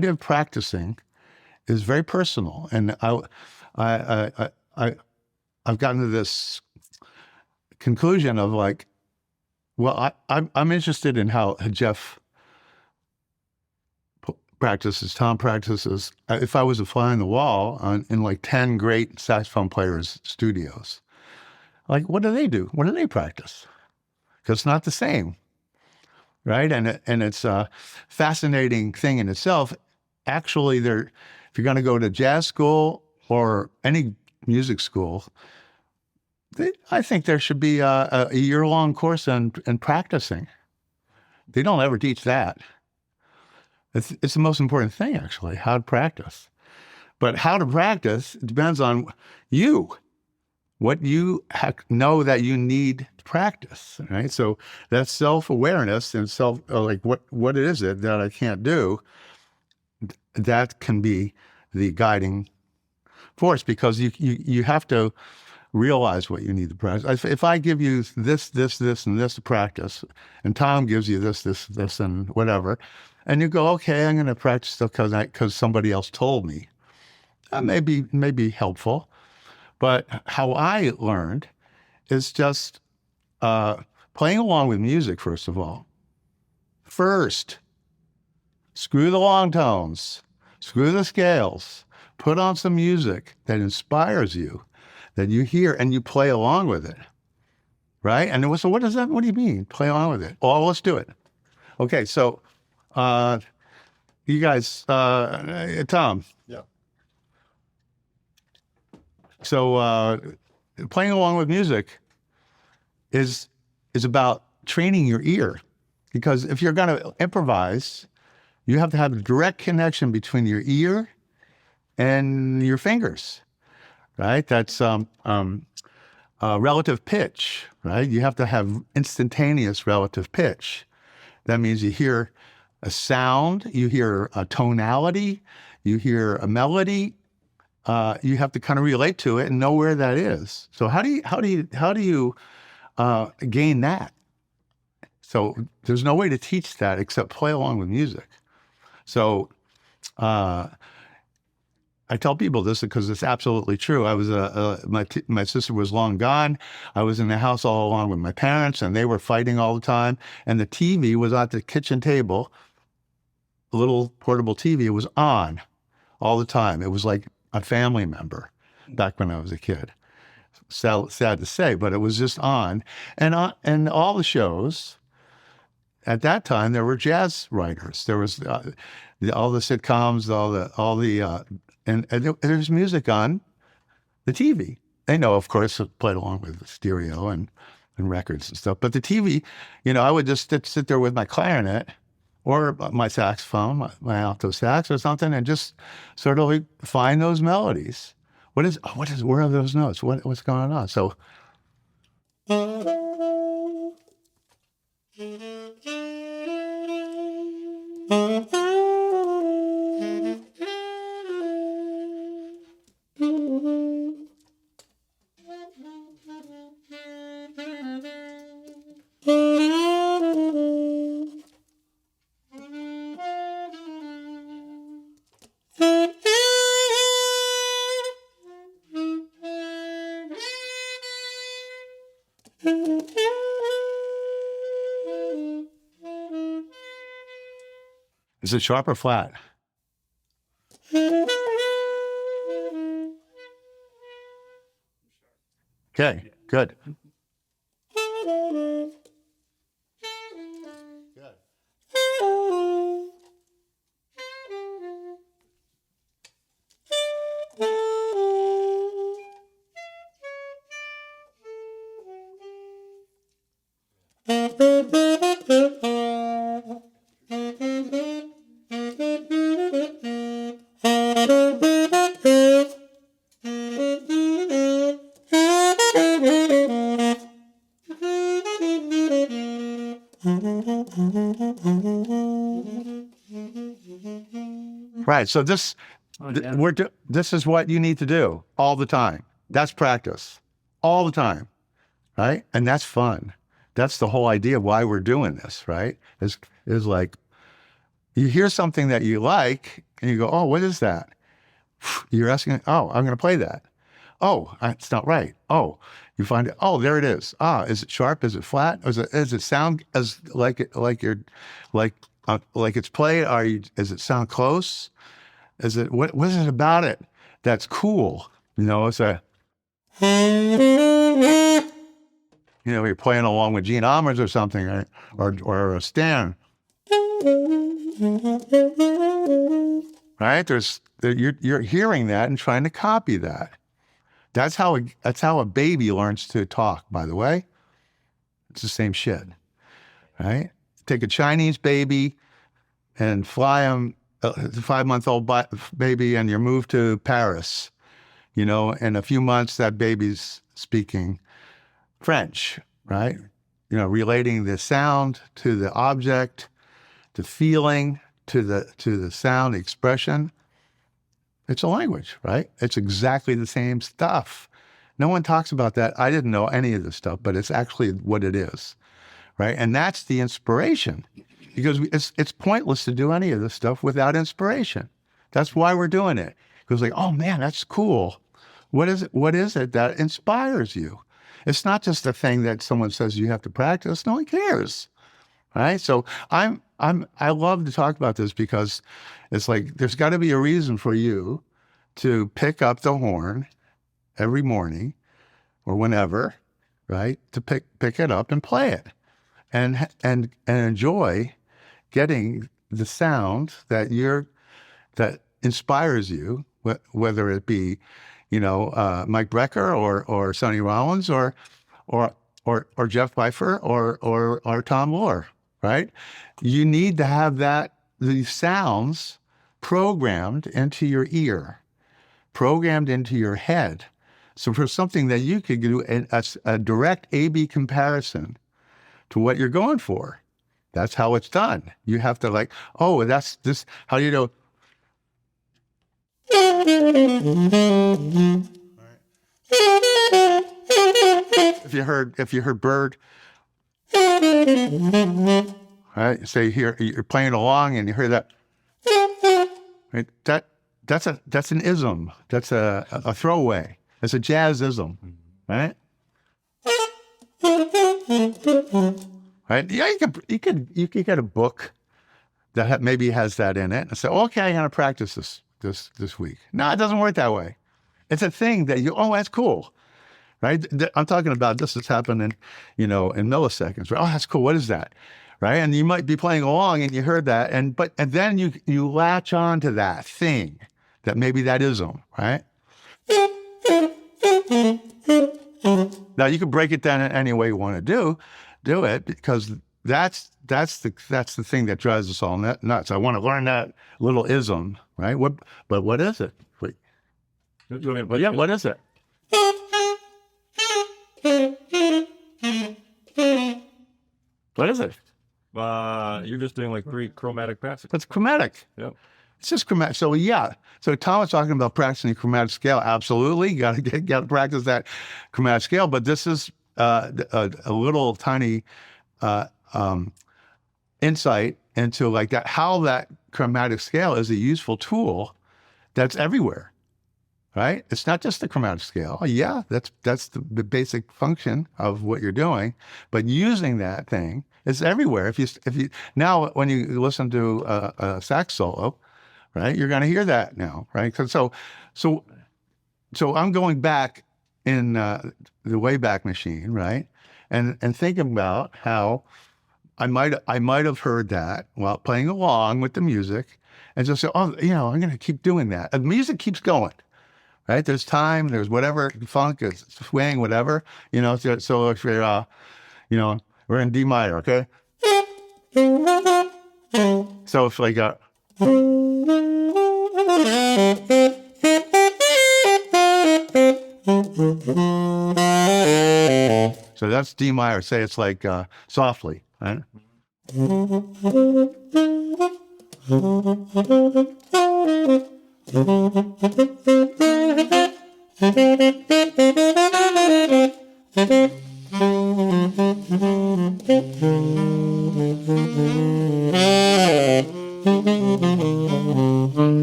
idea of practicing is very personal, and I've gotten to this conclusion of like, well, I'm interested in how Jeff practices, Tom practices. If I was a fly on the wall in like 10 great saxophone players' studios, like, what do they do? What do they practice? Because it's not the same, right? And it's a fascinating thing in itself. Actually, if you're going to go to jazz school or any music school, I think there should be a year-long course in practicing. They don't ever teach that. It's the most important thing, actually, how to practice. But how to practice depends on you, what you know that you need to practice, right? So that's self-awareness and like what is it that I can't do? That can be the guiding force, because you have to realize what you need to practice. If I give you this, and this to practice, and Tom gives you this, and whatever, and you go, okay, I'm going to practice because somebody else told me, that may be helpful. But how I learned is just playing along with music, first of all. First, screw the long tones, screw the scales, put on some music that inspires you, that you hear, and you play along with it, right? And so what does that, what do you mean, play along with it? Oh, let's do it. Okay, so you guys, Tom. Yeah. So playing along with music is about training your ear, because if you're going to improvise, you have to have a direct connection between your ear and your fingers, right? That's relative pitch, right? You have to have instantaneous relative pitch. That means you hear a sound, you hear a tonality, you hear a melody. You have to kind of relate to it and know where that is. So how do you gain that? So there's no way to teach that except play along with music. So I tell people this because it's absolutely true. I was my sister was long gone. I was in the house all along with my parents, and they were fighting all the time. And the TV was at the kitchen table. A little portable TV. It was on all the time. It was like a family member back when I was a kid. Sad to say, but it was just on. And all the shows at that time, there were jazz writers. There was all the sitcoms, and there's music on the TV. They know, of course, it played along with the stereo and records and stuff. But the TV, I would just sit there with my clarinet or my saxophone, my alto sax or something, and just sort of like find those melodies. Where are those notes? What's going on? So. Is it sharp or flat? Okay, good. Right. So this is what you need to do all the time. That's practice all the time, right? And that's fun. That's the whole idea of why we're doing this, right? Is like you hear something that you like, And you go, oh, what is that? You're asking, oh, I'm going to play that. Oh, it's not right. Oh, you find it. Oh, there it is. Ah, is it sharp? Is it flat? Does it sound as like it's played? Does it sound close? Is it what is it about it that's cool? It's you're playing along with Gene Ammers or something, right? or a Stan, right? You're hearing that and trying to copy that. That's how a baby learns to talk, by the way. It's the same shit, right? Take a Chinese baby and fly him, a 5-month-old baby, and you move to Paris. In a few months, that baby's speaking French, right? Relating the sound to the object, the feeling to the sound, the expression. It's a language, right? It's exactly the same stuff. No one talks about that. I didn't know any of this stuff, but it's actually what it is, right? And that's the inspiration, because it's pointless to do any of this stuff without inspiration. That's why we're doing it. Because oh man, that's cool. What is it? What is it that inspires you? It's not just a thing that someone says you have to practice. No one cares, right? So I love to talk about this, because it's there's got to be a reason for you to pick up the horn every morning or whenever, right? To pick it up and play it, and enjoy getting the sound that inspires you, whether it be Mike Brecker or Sonny Rollins or Jeff Pfeiffer or Tom Lore, right? You need to have these sounds programmed into your ear, programmed into your head. So for something that you could do a direct A/B comparison to what you're going for, that's how it's done. You have to oh, that's this. How do you know? If you heard Bird, right? Say you're playing along and you hear that, right? That's an ism. That's a throwaway. It's a jazz ism, right? Right? Yeah, you could get a book that maybe has that in it and say, okay, I'm gonna practice this week. No, it doesn't work that way. It's a thing that that's cool, right? I'm talking about this that's happening, in milliseconds. Right? Oh, that's cool. What is that? Right? And you might be playing along and you heard that, and then you latch on to that thing, that maybe that ism, right? Now you can break it down in any way you want to do it, because that's the thing that drives us all nuts. I want to learn that little ism, right? But what is it? Wait. Yeah, what is it? What is it? You're just doing 3 chromatic passages. It's chromatic. Yep. It's just chromatic. So yeah. So Tom was talking about practicing chromatic scale. Absolutely, got to practice that chromatic scale. But this is a little tiny insight into that, how that chromatic scale is a useful tool that's everywhere, right? It's not just the chromatic scale. Yeah, that's the basic function of what you're doing, but using that thing is everywhere. If you now, when you listen to a sax solo, right, you're going to hear that now, right? So I'm going back in the Wayback Machine, right, and thinking about how I might have heard that while playing along with the music, and just say, oh, I'm going to keep doing that. And the music keeps going, right? There's time, there's whatever, funk, swing, whatever, So if you're, we're in D minor, okay? So if so that's D minor. Say it's softly, right?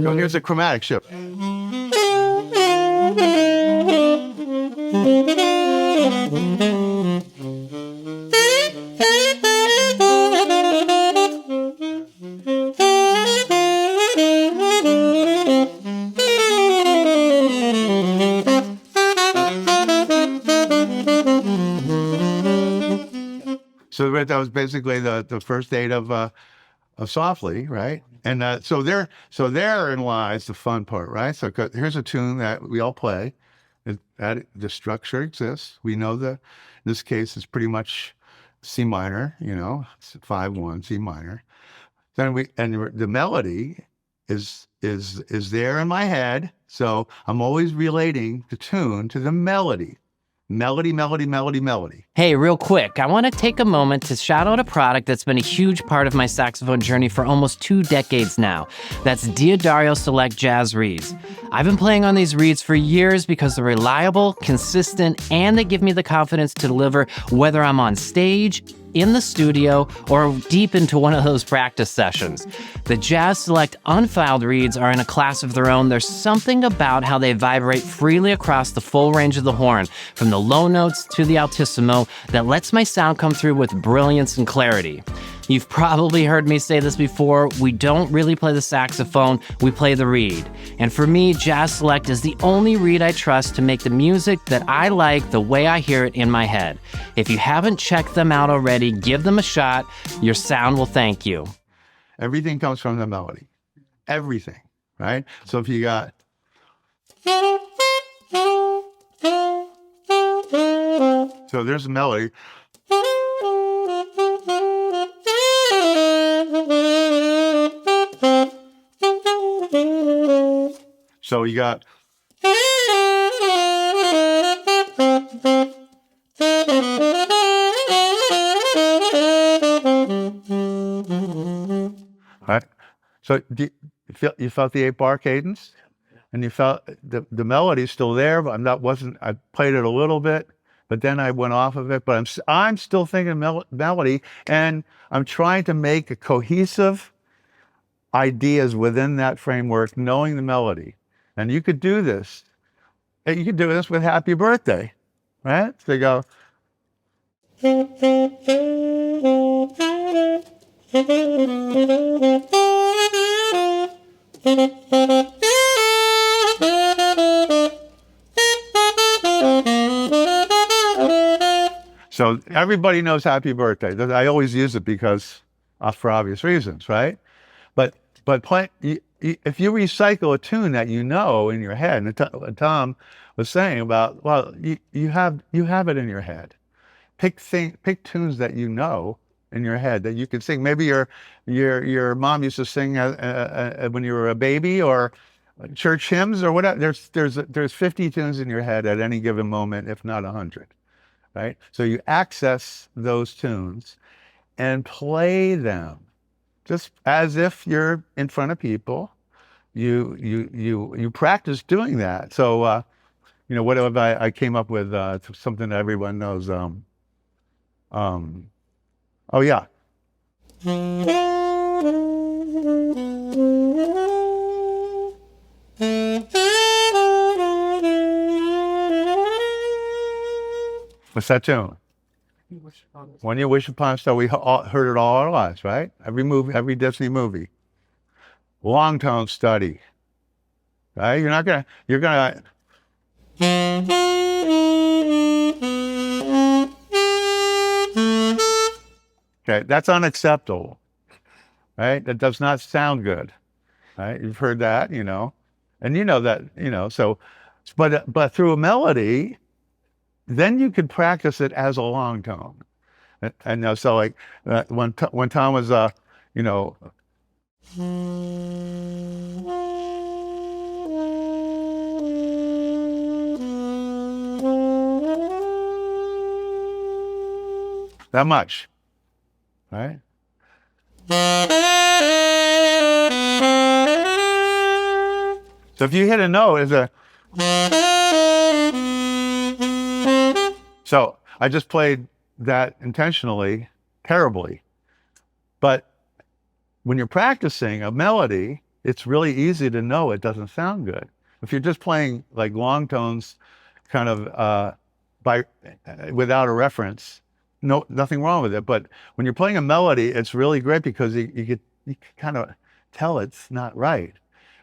So here's a chromatic shift. So that was basically the first date of Softly, right? And so therein lies the fun part, right? So here's a tune that we all play. The structure exists. We know in this case it's pretty much C minor, it's 5-1 C minor. Then the melody is there in my head. So I'm always relating the tune to the melody. Melody, melody, melody, melody. Hey, real quick, I want to take a moment to shout out a product that's been a huge part of my saxophone journey for almost 2 decades now. That's Diodario Select Jazz Reeds. I've been playing on these reeds for years because they're reliable, consistent, and they give me the confidence to deliver whether I'm on stage, in the studio, or deep into one of those practice sessions. The Jazz Select unfiled reeds are in a class of their own. There's something about how they vibrate freely across the full range of the horn, from the low notes to the altissimo, that lets my sound come through with brilliance and clarity. You've probably heard me say this before, we don't really play the saxophone, we play the reed. And for me, Jazz Select is the only reed I trust to make the music that I like the way I hear it in my head. If you haven't checked them out already, give them a shot. Your sound will thank you. Everything comes from the melody. Everything, right? So if you got... So there's a melody. So you got... Right? So you felt the 8-bar cadence, and you felt the melody's still there, but I played it a little bit, but then I went off of it. But I'm still thinking melody, and I'm trying to make a cohesive ideas within that framework, knowing the melody. And you could do this. You could do this with Happy Birthday, right? So you go. So everybody knows Happy Birthday. I always use it because, for obvious reasons, right? But if you recycle a tune that you know in your head, and Tom was saying about, well, you have it in your head. Pick tunes that you know in your head that you can sing. Maybe your mom used to sing when you were a baby, or church hymns or whatever. There's 50 tunes in your head at any given moment, if not 100, right? So you access those tunes and play them just as if you're in front of people. You practice doing that. So what if I came up with something that everyone knows? Oh yeah. What's that tune? When You Wish Upon a Star. We heard it all our lives, right? Every movie, every Disney movie. Long tone study, right? You're gonna. Okay, that's unacceptable, right? That does not sound good, right? You've heard that, and you know that, so, but through a melody, then you could practice it as a long tone. And so like when Tom was, that much, right? So if you hit a note, it's a... So I just played that intentionally, terribly. But when you're practicing a melody, it's really easy to know it doesn't sound good. If you're just playing like long tones, kind of without a reference, nothing wrong with it. But when you're playing a melody, it's really great because you can kind of tell it's not right,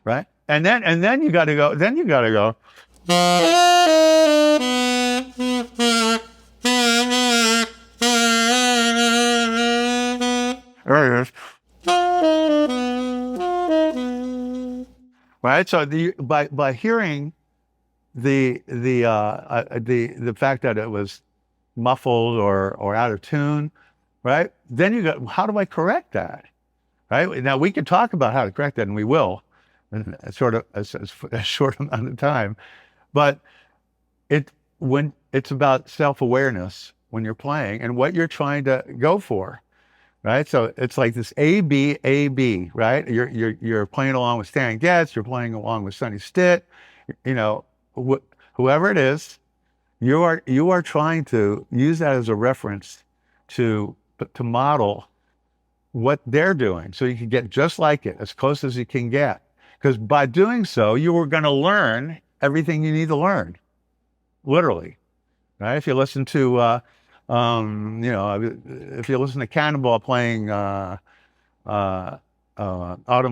right? And then you got to go. Then you got to go. There it is. Right. So by hearing the fact that it was muffled or out of tune, right? Then you go, how do I correct that? Right. Now we can talk about how to correct that, and we will, in a short amount of time. But when it's about self-awareness when you're playing and what you're trying to go for. Right, so it's like this A B, right? You're playing along with Stan Getz, you're playing along with Sonny Stitt, you know, whoever it is, you are trying to use that as a reference to model what they're doing, so you can get just like it, as close as you can get. Because by doing so, you are going to learn everything you need to learn, literally, right? If you listen to you know, if you listen to Cannonball playing Autumn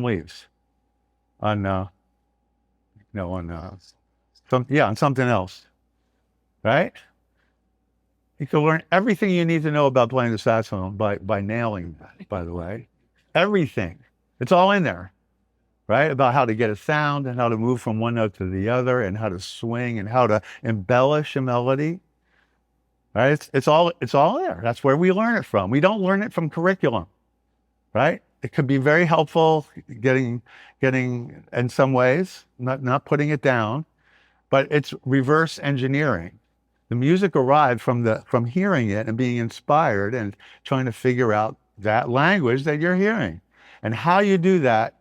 Leaves on on something else, right? You can learn everything you need to know about playing the saxophone by nailing that, by the way. Everything. It's all in there, right? About how to get a sound and how to move from one note to the other and how to swing and how to embellish a melody. Right? It's all there. That's where we learn it from. We don't learn it from curriculum, right? It could be very helpful getting in some ways, not putting it down, but it's reverse engineering. The music arrived from hearing it and being inspired and trying to figure out that language that you're hearing. And how you do that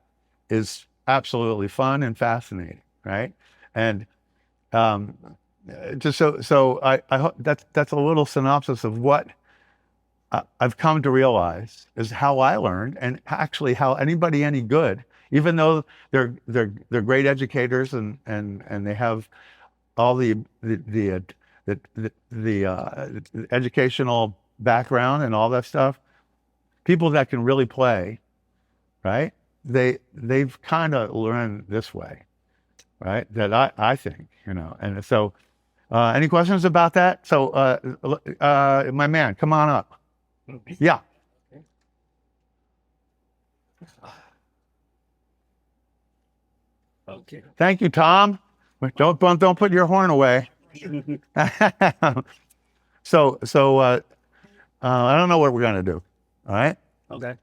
is absolutely fun and fascinating, right? And just so I hope that's a little synopsis of what I've come to realize is how I learned, and actually how anybody any good, even though they're great educators and they have all the educational background and all that stuff, people that can really play, right? They've kind of learned this way, right? That I think, you know, and so. Any questions about that? So, my man, come on up. Yeah. Okay. Thank you, Tom. Don't put your horn away. So, I don't know what we're gonna do. All right. Okay.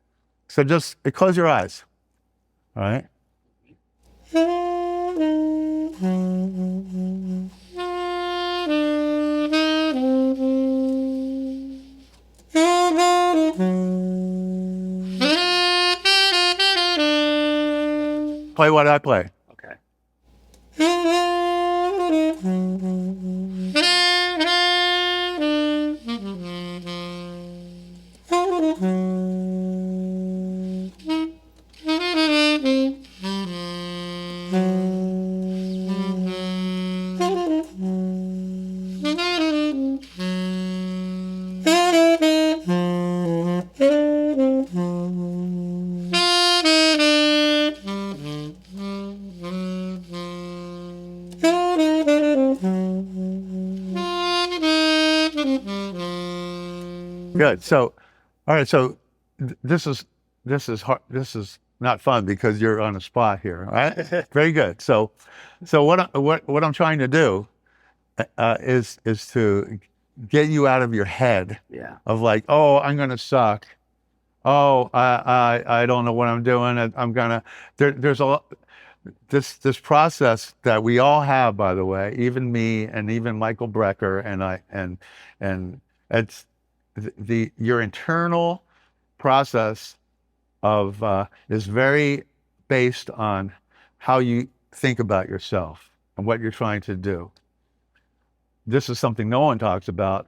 So just close your eyes. All right. Play what I play. Okay. Good. So, all right. So this is hard. This is not fun because you're on the spot here. All right. Very good. So what I'm trying to do is to get you out of your head. Yeah. Of like, oh, I'm gonna suck. Oh, I don't know what I'm doing. I'm gonna. There's a lot. This process that we all have, by the way, even me and even Michael Brecker and it's your internal process of is very based on how you think about yourself and what you're trying to do. This is something no one talks about,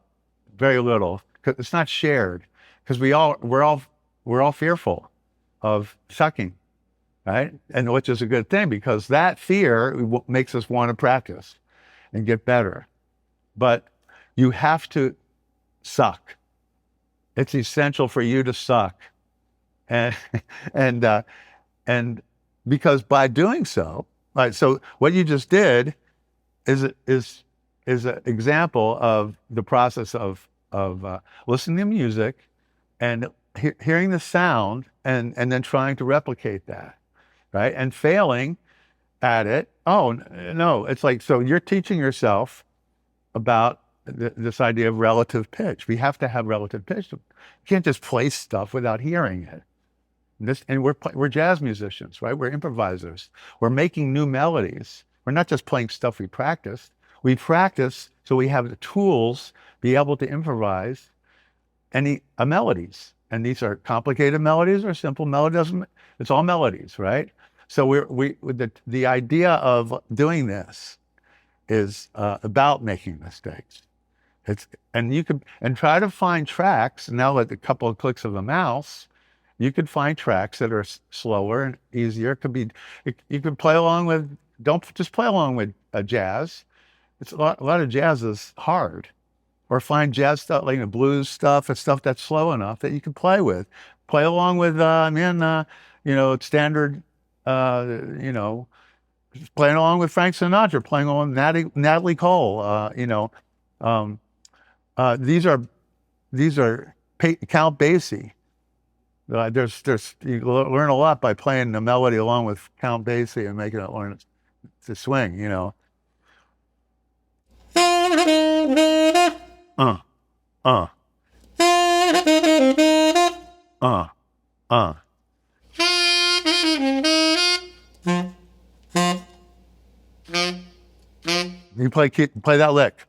very little, because it's not shared. Because we're all fearful of sucking, right? And which is a good thing because that fear makes us want to practice and get better. But you have to suck. It's essential for you to suck. And, and because by doing so, right, so what you just did is an example of the process of listening to music and hearing the sound and then trying to replicate that, right? And failing at it. Oh, no, it's like, so you're teaching yourself about this idea of relative pitch. We have to have relative pitch. You can't just play stuff without hearing it. And we're jazz musicians, right? We're improvisers. We're making new melodies. We're not just playing stuff we practiced. We practice so we have the tools be able to improvise any melodies. And these are complicated melodies or simple melodies. It's all melodies, right? So the idea of doing this is about making mistakes. You can try to find tracks. Now with a couple of clicks of a mouse, you could find tracks that are slower and easier. You could play along with. Don't just play along with jazz. It's a lot of jazz is hard. Or find jazz stuff like the blues stuff and stuff that's slow enough that you can play with. Play along with standard. Playing along with Frank Sinatra, playing along with Natalie Cole. These are Count Basie. You learn a lot by playing the melody along with Count Basie and making it learn to swing. Uh, uh, uh, uh. You play that lick.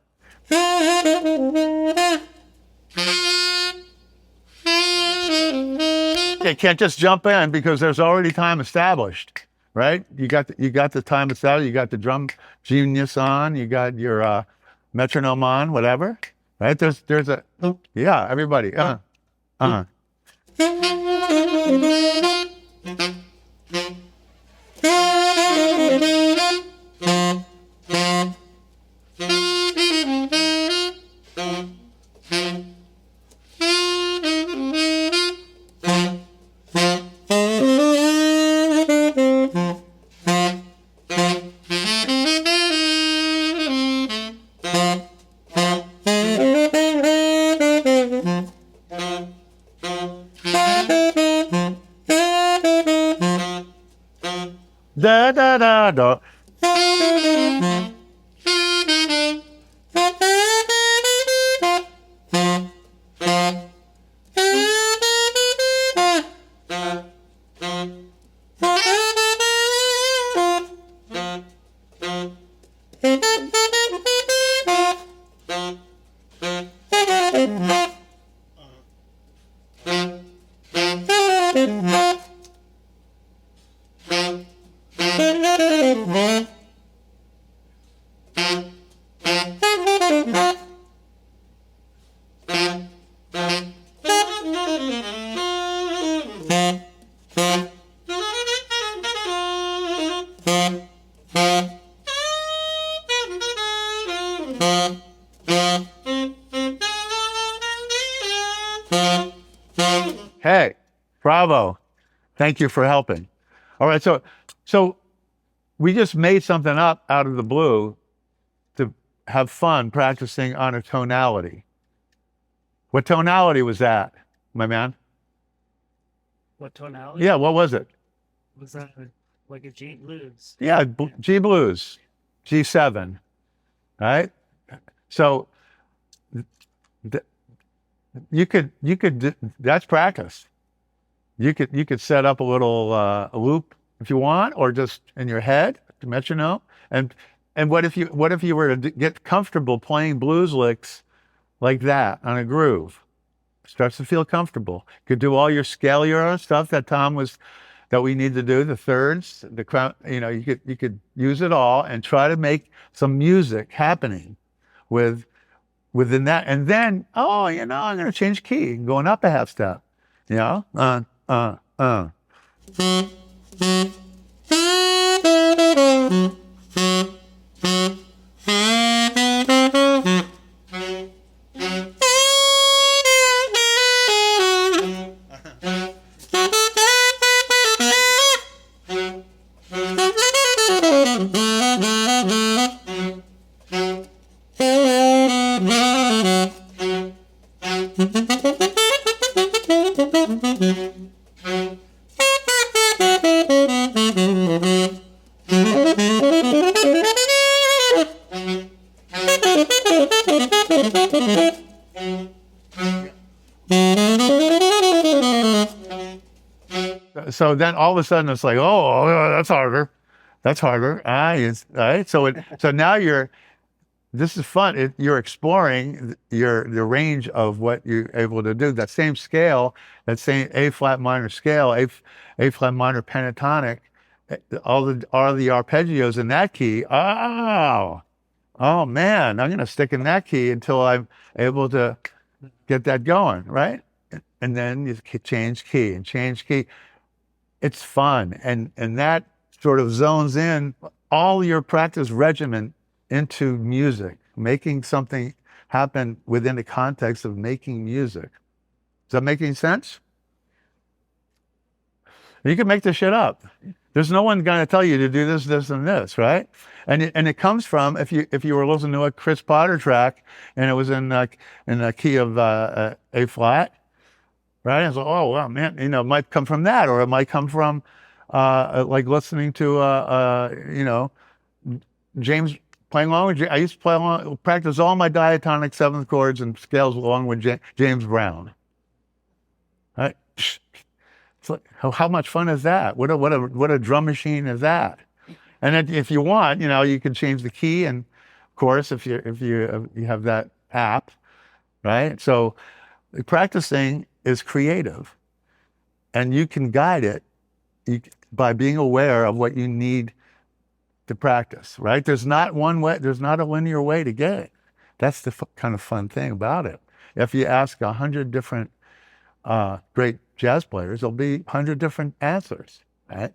You can't just jump in because there's already time established, right? You got the time established. You got the drum genius on. You got your metronome on, whatever, right? There's everybody. Da da da da. Hey, bravo. Thank you for helping. All right, so we just made something up out of the blue to have fun practicing on a tonality. What tonality was that, my man? What tonality? Yeah, what was it? Was that like a G blues? Yeah, G blues, G7, right? So you could that's practice. You could set up a little a loop if you want, or just in your head, the metronome. And what if you were to get comfortable playing blues licks like that on a groove? Starts to feel comfortable. You could do all your scalar stuff that we need to do, the thirds, the crown. You could use it all and try to make some music happening within that. And then, I'm going to change key, going up a half step. So then all of a sudden it's like, oh, that's harder. That's harder. All right. So now this is fun. You're exploring the range of what you're able to do. That same scale, that same A flat minor scale, A flat minor pentatonic, all the arpeggios in that key. Oh man, I'm gonna stick in that key until I'm able to get that going, right? And then you change key and change key. It's fun, and that sort of zones in all your practice regimen into music, making something happen within the context of making music. Is that making sense? You can make this shit up. There's no one going to tell you to do this, this, and this, right? And it comes from if you were listening to a Chris Potter track and it was in the key of A flat, right? And so, oh well, man, it might come from that, or it might come from like listening to James. Playing along with, I used to practice all my diatonic seventh chords and scales along with James Brown. Right? It's like, how much fun is that? What a drum machine is that? And then if you want, you can change the key, and of course, if you have that app, right? So practicing is creative, and you can guide it by being aware of what you need to practice, right? There's not one way, there's not a linear way to get it. That's the kind of fun thing about it. If you ask 100 different great jazz players, there'll be 100 different answers, right?